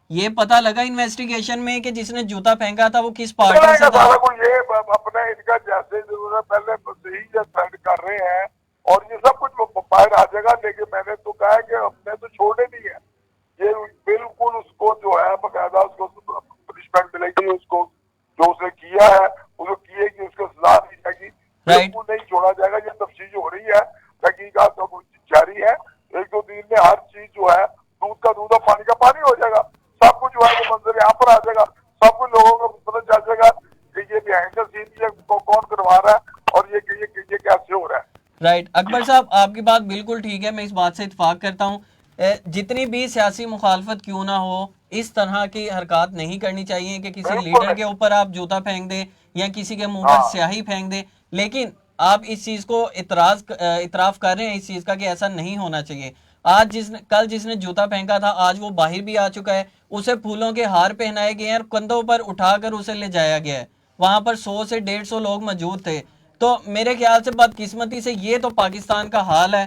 ये पता लगा इन्वेस्टिगेशन में कि जिसने जूता फेंका था वो किस पार्टी से था? ये अपने इनका जैसे पहले सही सेंड कर रहे हैं और ये सब कुछ बाहर आ जाएगा, लेकिन मैंने तो कहा है कि हमने तो छोड़े नहीं है, ये बिल्कुल उसको जो है बकायदा उसको पनिशमेंट मिलेगी, उसको जो उसने किया है उसको किएगी, उसको सजा दी जाएगी, बिल्कुल नहीं छोड़ा जाएगा। ये तफ्तीश हो रही है, तहकीकात तो जारी है, 1-2 दिन में हर चीज जो है दूध का दूध और पानी का पानी हो जाएगा, सब कुछ जो है वो मंजर यहाँ पर आ जाएगा, सब कुछ लोगों को पता चल जाएगा कि ये बिहाइंड द सीन ये कौन करवा रहा है और ये कैसे हो रहा है। राइट। अकबर साहब आपकी बात बिल्कुल ठीक है, मैं इस बात से इत्फाक करता हूँ। जितनी भी सियासी मुखालफत क्यों ना हो, इस तरह की हरकत नहीं करनी चाहिए कि किसी लीडर के ऊपर आप जूता फेंक दें या किसी के मुंह पर स्याही फेंक दें। लेकिन आप इस चीज को इतराफ कर रहे हैं इस चीज का कि ऐसा नहीं होना चाहिए। आज कल जिसने जूता फेंका था आज वो बाहर भी आ चुका है, उसे फूलों के हार पहनाए गए हैं और कंधों पर उठाकर उसे ले जाया गया है। वहां पर 100 से 150 लोग मौजूद थे। तो मेरे ख्याल से बदकिस्मती से ये तो पाकिस्तान का हाल है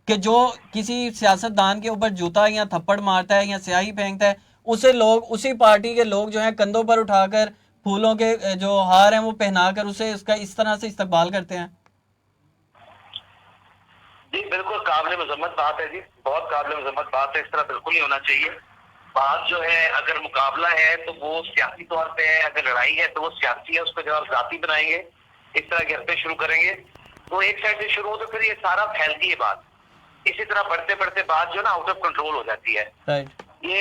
कि जो किसी सियासतदान के ऊपर जूता या थप्पड़ मारता है या स्याही फेंकता है उसे लोग, उसी पार्टी के लोग जो है कंधों पर उठाकर फूलों के जो हार हैं वो पहनाकर उसे इसका इस तरह से इस्तेमाल करते हैं। जी बिल्कुल काबिल मजम्मत बात है जी, बहुत काबिल मजम्मत बात है, इस तरह बिल्कुल नहीं होना चाहिए। बात जो है अगर मुकाबला है तो वो सियासी तौर पे है, अगर लड़ाई है तो वो सियासी है, उसको जब आप जाती बनाएंगे इस तरह के हरकतें शुरू करेंगे तो एक साइड से शुरू हो तो फिर ये सारा फैलती है बात, इसी तरह बढ़ते बढ़ते बात जो है ना आउट ऑफ कंट्रोल हो जाती है। ये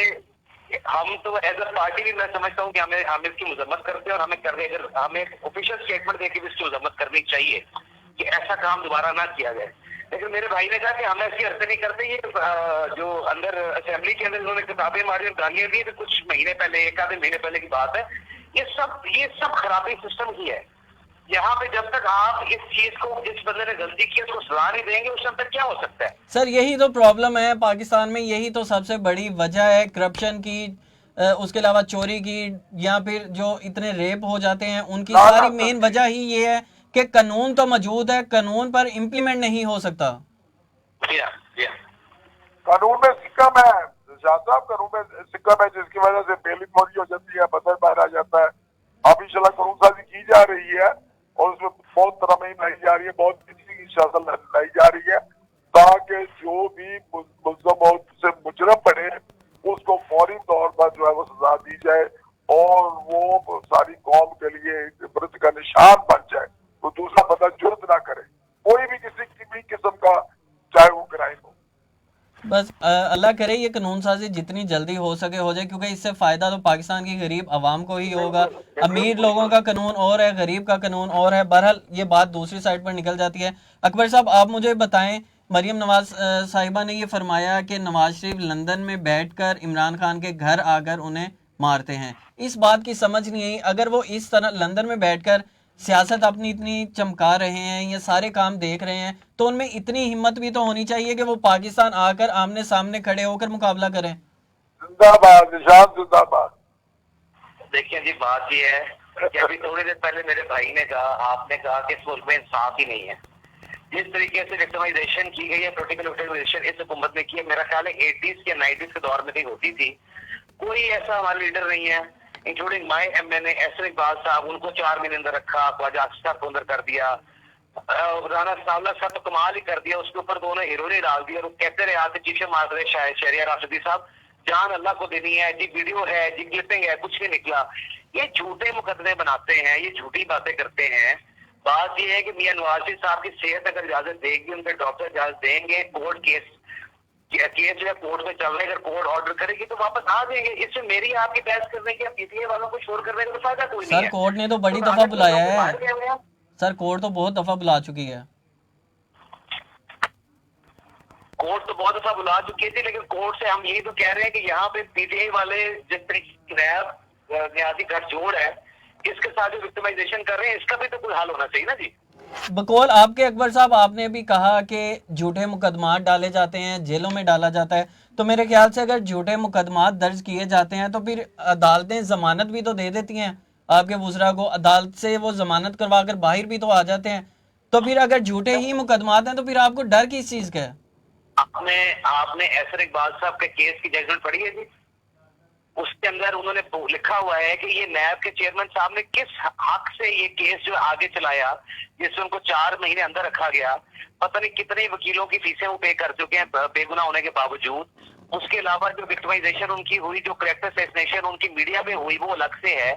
हम तो एज अ पार्टी भी मैं समझता हूँ कि हमें इसकी मजम्मत करते हैं और अगर हमें ऑफिशियल स्टेटमेंट देके भी इसकी मजम्मत करनी चाहिए कि ऐसा काम दोबारा ना किया जाए। लेकिन मेरे भाई ने कहा कि हम ऐसी हरकतें नहीं करते। ये जो अंदर असेंबली के अंदर उन्होंने किताबें मारी और गालियां दी, तो कुछ महीने पहले, 1 आधे महीने पहले की बात है। ये सब खराबी सिस्टम की है। यहाँ पे जब तक आप इस चीज को, जिस बंदे ने गलती की उसको सजा नहीं देंगे, उस टाइम तक क्या हो सकता है? सर यही तो प्रॉब्लम है पाकिस्तान में, यही तो सबसे बड़ी वजह है करप्शन की, उसके अलावा चोरी की, या फिर जो इतने रेप हो जाते हैं उनकी सारी मेन वजह ही ये है कि कानून तो मौजूद है, कानून पर इम्प्लीमेंट नहीं हो सकता। या कानून में सिक्कम है शाह साहब, कानून में सिक्कम है, जिसकी वजह से बेलिंग मोरी हो जाती है, बदल बाहर आ जाता है। अब इंशाल्लाह कानून साजी की जा रही है और उसमें बहुत तरमीम लाई जा रही है, बहुत इंशाल्लाह लाई जा रही है, ताकि जो भी मुल्ज़म और से मुजरम बने उसको फौरी तौर पर जो है वो सजा दी जाए और वो सारी कौम के लिए इबरत का निशान बन जाए, तो दूसरा बंदा जुर्म ना करे, कोई भी किसी की भी किस्म का, चाहे वो क्राइम हो। बस अल्लाह करे ये कानून साजी जितनी जल्दी हो सके हो जाए, क्योंकि इससे फायदा तो पाकिस्तान की गरीब आवाम को ही होगा। अमीर लोगों का कानून और है, गरीब का कानून और है। बहरहाल ये बात दूसरी साइड पर निकल जाती है। अकबर साहब आप मुझे बताएं, मरियम नवाज साहिबा ने ये फरमाया कि नवाज शरीफ लंदन में बैठकर इमरान खान के घर आकर उन्हें मारते हैं। इस बात की समझ नहीं आई, अगर वो इस तरह लंदन में बैठकर सियासत अपनी इतनी चमका रहे हैं, ये सारे काम देख रहे हैं, तो उनमें इतनी हिम्मत भी तो होनी चाहिए कि वो पाकिस्तान आकर आमने सामने खड़े होकर मुकाबला करें। जिंदाबाद निशान जिंदाबाद। देखिए जी, बात ये है कि अभी थोड़ी देर पहले मेरे भाई ने कहा, आपने कहा कि इस मुल्क में इंसाफ ही नहीं है। जिस तरीके से विक्टिमाइजेशन की गई है, पोलिटिकल विक्टिमाइजेशन इस हुकूमत ने की है, मेरा ख्याल है 80s के 90s के दौर में कहीं होती थी। कोई ऐसा हमारा लीडर नहीं है, including my MNA Ahsan Iqbal साहब, उनको 4 महीने अंदर रखा, ख्वाजा अख्तर को अंदर कर दिया, राना सावला साहब तो कमाल ही कर दिया, उसके ऊपर दोनों हीरोने डाल दिया और कहते रहे आते चीखे मार रहे शहरियार राशिदी साहब, जान अल्लाह को देनी है जी, वीडियो है जी, क्लिपिंग है, कुछ नहीं निकला। ये झूठे मुकदमे बनाते हैं, ये झूठी बातें करते हैं। बात ये है कि मियां नवाज शरीफ साहब की सेहत अगर इजाजत देगी, उनके डॉक्टर इजाजत देंगे, कोर्ट केस जो है कोर्ट में चल रहे, अगर कोर्ट ऑर्डर करेगी तो वापस आ जाएंगे। इससे मेरी आपकी बहस करने की, पीटीआई वालों को शोर करने का तो फायदा कोई नहीं है। सर कोर्ट ने तो बड़ी दफा बुलाया है, सर कोर्ट तो बहुत दफा बुला चुकी है। कोर्ट तो बहुत दफा बुला चुकी थी, लेकिन कोर्ट से हम यही तो कह रहे हैं कि यहाँ पे पीटीआई वाले जिस तरीके न्यायाधी गठजोड़ है, इसके साथ जो विक्टिमाइजेशन कर रहे हैं, इसका भी तो कोई हल होना चाहिए ना जी। बकौल आपके अकबर साहब, आपने भी कहा कि झूठे मुकदमात डाले जाते हैं, जेलों में डाला जाता है, तो मेरे ख्याल से अगर झूठे मुकदमात दर्ज किए जाते हैं तो फिर अदालतें जमानत भी तो दे देती हैं आपके वुज़रा को, अदालत से वो जमानत करवा कर बाहर भी तो आ जाते हैं। तो फिर अगर झूठे ही मुकदमात हैं तो फिर आपको डर किस चीज का है? आपने एहसन इकबाल साहब के केस की जजमेंट पढ़ी है जी? उसके अंदर उन्होंने लिखा हुआ है कि ये नैब के चेयरमैन साहब ने किस हक से ये केस जो आगे चलाया, जिसमें उनको 4 महीने अंदर रखा गया। पता नहीं कितने वकीलों की फीसें वो पे कर चुके हैं बेगुनाह होने के बावजूद। उसके अलावा जो विक्टिमाइजेशन उनकी हुई, जो कैरेक्टर असैसिनेशन उनकी मीडिया में हुई, वो अलग से है।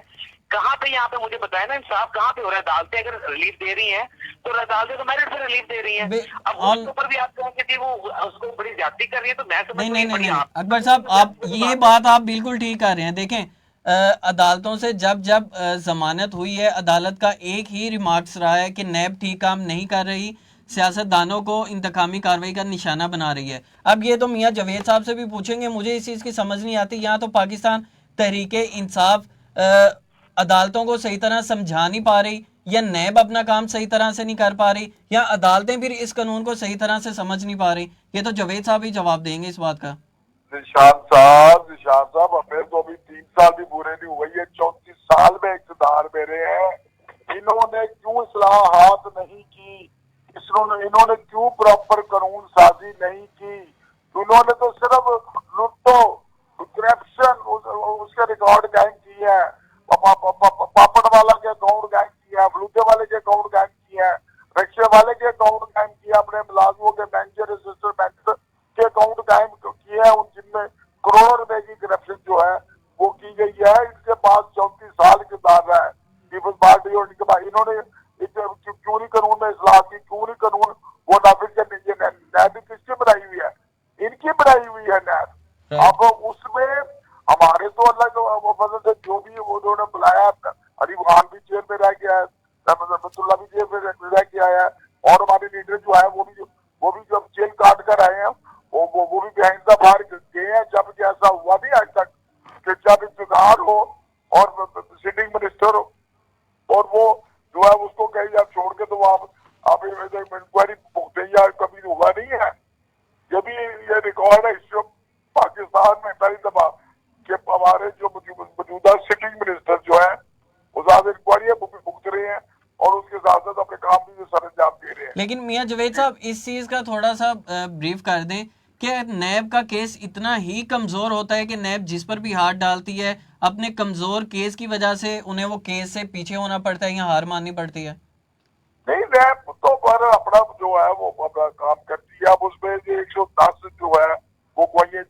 कहाँ पे यहाँ पे मुझे बताया ना इंसाफ कहाँ पे हो रहा है? अदालतें अगर रिलीफ दे रही हैं तो अदालतें तो मेरिट पे रिलीफ दे रही हैं। अब उसके ऊपर भी आप कहेंगे कि वो उसको बड़ी ज्यादती कर रही है, तो मैं समझ नहीं अकबर साहब, आप ये बात आप बिल्कुल ठीक कर रहे हैं। देखें, अदालतों से जब जमानत हुई है, अदालत का एक ही रिमार्क्स रहा है कि नैब ठीक काम नहीं कर रही, सियासतदानों को इंतकामी कार्रवाई का निशाना बना रही है। अब ये तो मियाँ जावेद साहब से भी पूछेंगे, मुझे इस चीज़ की समझ नहीं आती। यहाँ तो पाकिस्तान तहरीके इंसाफ अदालतों को सही तरह समझा नहीं पा रही, या नैब अपना काम सही तरह से नहीं कर पा रही, या अदालतें फिर इस कानून को सही तरह से समझ नहीं पा रही। ये तो जावेद साहब ही जवाब देंगे इस बात का। निशान साहब हमें तो अभी 3 साल भी पूरे नहीं हुए, ये 34 साल में इक़्तिदार में रहे हैं। इन्होंने क्यों इस्लाहात नहीं की? इन्होंने क्यों प्रॉपर कानून साजी नहीं की? उन्होंने तो सिर्फ लुटो, करप्शन, उसके रिकॉर्ड कायम किए हैं। पापड़ वाला के अकाउंट कायम किया, फलूदे वाले के अकाउंट कायम किया, रिक्शे वाले के अकाउंट कायम किया, अपने मुलाजमों के मैनेजर असिस्टेंट मैनेजर के अकाउंट कायम किए हैं। उन जिनमें करोड़ों रुपए की करप्शन जो है वो की गई है। इनके पास 34 साल के दायरा है पीपल्स पार्टी, और इनके बाद इन्होंने क्यों नहीं कानून में इस्लाह की, क्यों नहीं कानून वो नाफिज करने की? नैब किसकी बनाई हुई है? इनकी बनाई हुई है नैब। अब उसमें हमारे तो अल्लाह के फजल से जो भी उन्होंने बुलाया, अरीब खान भी जेल में रह गया है, रहमतुल्लाह भी जेल में रह के आया है, और हमारे लीडर जो है वो भी जब जेल काट कर आए हैं, वो भी बेहिंसा बाहर गए हैं। जबकि ऐसा हुआ नहीं आज तक कि जब इक़्तिदार हो और सिटिंग मिनिस्टर हो और वो जो है उसको कहे तो आप इंक्वायरी भुगते या कभी हुआ नहीं है। ये भी ये रिकॉर्ड है इस पाकिस्तान में पहली दफा कि हमारे जो मौजूदा सिटिंग मिनिस्टर जो है वो ज्यादा इंक्वायरियां भुगत रहे हैं और उसके साथ साथ अपने काम भी सर अंजाम दे रहे हैं। लेकिन मियां जावेद साहब इस चीज का थोड़ा सा ब्रीफ कर दें कि नैब का केस इतना ही कमजोर होता है कि नैब जिस पर भी हाथ डालती है अपने कमजोर केस की वजह से उन्हें वो केस से पीछे होना पड़ता है या हार माननी पड़ती है? नहीं, नैब तो पर अपना जो है वो अपना काम करती है। अब उसमें 110 जो है वो कोई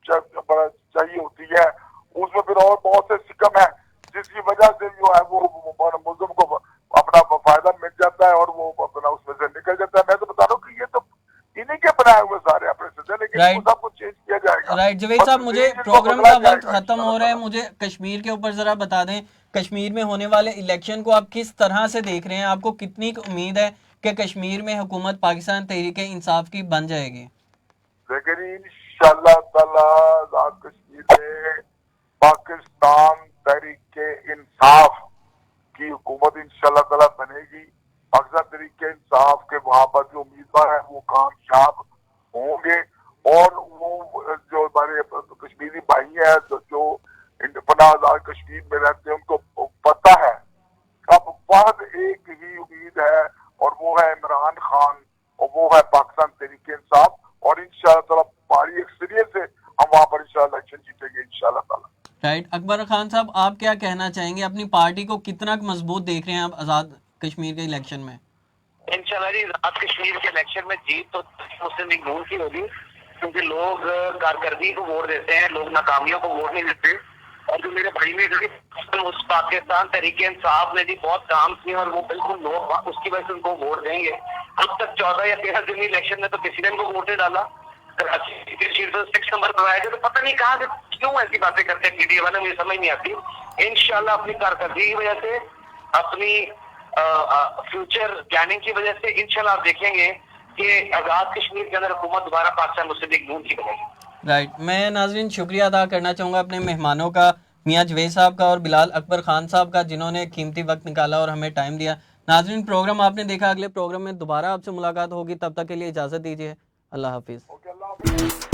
चाहिए होती है, उसमें फिर और बहुत से सिकम है जिसकी वजह से जो है वो मुल्जिम को अपना फायदा मिल जाता है और वो अपना उसमें से निकल जाता है। मैं तो बता रहा हूँ कि ये तो इन्हीं के बनाए हुए सारे अपने सजा, लेकिन Right. सब कुछ चेंज किया जाएगा। राइट जावेद साहब, मुझे प्रोग्राम का वक्त खत्म हो रहा है, मुझे कश्मीर के ऊपर जरा बता दें, कश्मीर में होने वाले इलेक्शन को आप किस तरह से देख रहे हैं? आपको कितनी उम्मीद है कि कश्मीर में हुकूमत पाकिस्तान तहरीक इंसाफ की बन जाएगी? लेकिन इंशाअल्लाह ताला आजाद कश्मीर में पाकिस्तान तहरीक इंसाफ की हुकूमत इंशाअल्लाह ताला बनेगी। पाकिस्तान तहरीक इंसाफ के वहां पर जो उम्मीदवार है वो कामयाब होंगे और वो जो हमारे कश्मीरी भाई है जो पनाह आजाद कश्मीर में रहते हैं उनको पता है अब फर्द एक ही उम्मीद है और वो है इमरान खान और वो है पाकिस्तान तहरीक इंसाफ, और इंशाअल्लाह ताला भारी अक्सरियत से हम वहां पर इंशाअल्लाह इलेक्शन जीतेंगे इंशाअल्लाह ताला। राइट, अकबर खान साहब आप क्या कहना चाहेंगे? अपनी पार्टी को कितना मजबूत देख रहे हैं आप आजाद कश्मीर के इलेक्शन में? इंशाल्लाह जी आजाद कश्मीर के इलेक्शन में जीत तो मुस्लिम लीग नून की होगी, क्योंकि लोग कारकर्दगी को वोट देते हैं, लोग नाकामियों को वोट नहीं देते। और जो मेरे भाई ने उस पाकिस्तान तहरीके इंसाफ ने भी बहुत काम किए और वो बिल्कुल लोग उसकी वजह से उनको वोट देंगे। अब तक 14 या 13 दिन इलेक्शन में तो किसी ने उनको वोट नहीं डाला। कराची की सीट तो 6 नंबर पर आए थे, तो पता नहीं कहाँ से क्यों ऐसी बातें करते हैं पीडीए वाले, मुझे समझ नहीं आती। इंशाल्लाह अपनी कारकर्दगी की वजह से, अपनी फ्यूचर प्लानिंग की वजह से इंशाल्लाह आप देखेंगे कि आजाद कश्मीर के अंदर हुकूमत दोबारा पाकिस्तान मुस्लिम लीग नून की बनेगी। राइट, मैं नाजरीन शुक्रिया अदा करना चाहूँगा अपने मेहमानों का, मियां जावेद साहब का और बिलाल अकबर खान साहब का, जिन्होंने कीमती वक्त निकाला और हमें टाइम दिया। नाजरीन प्रोग्राम आपने देखा, अगले प्रोग्राम में दोबारा आपसे मुलाकात होगी, तब तक के लिए इजाज़त दीजिए। अल्लाह हाफिज़।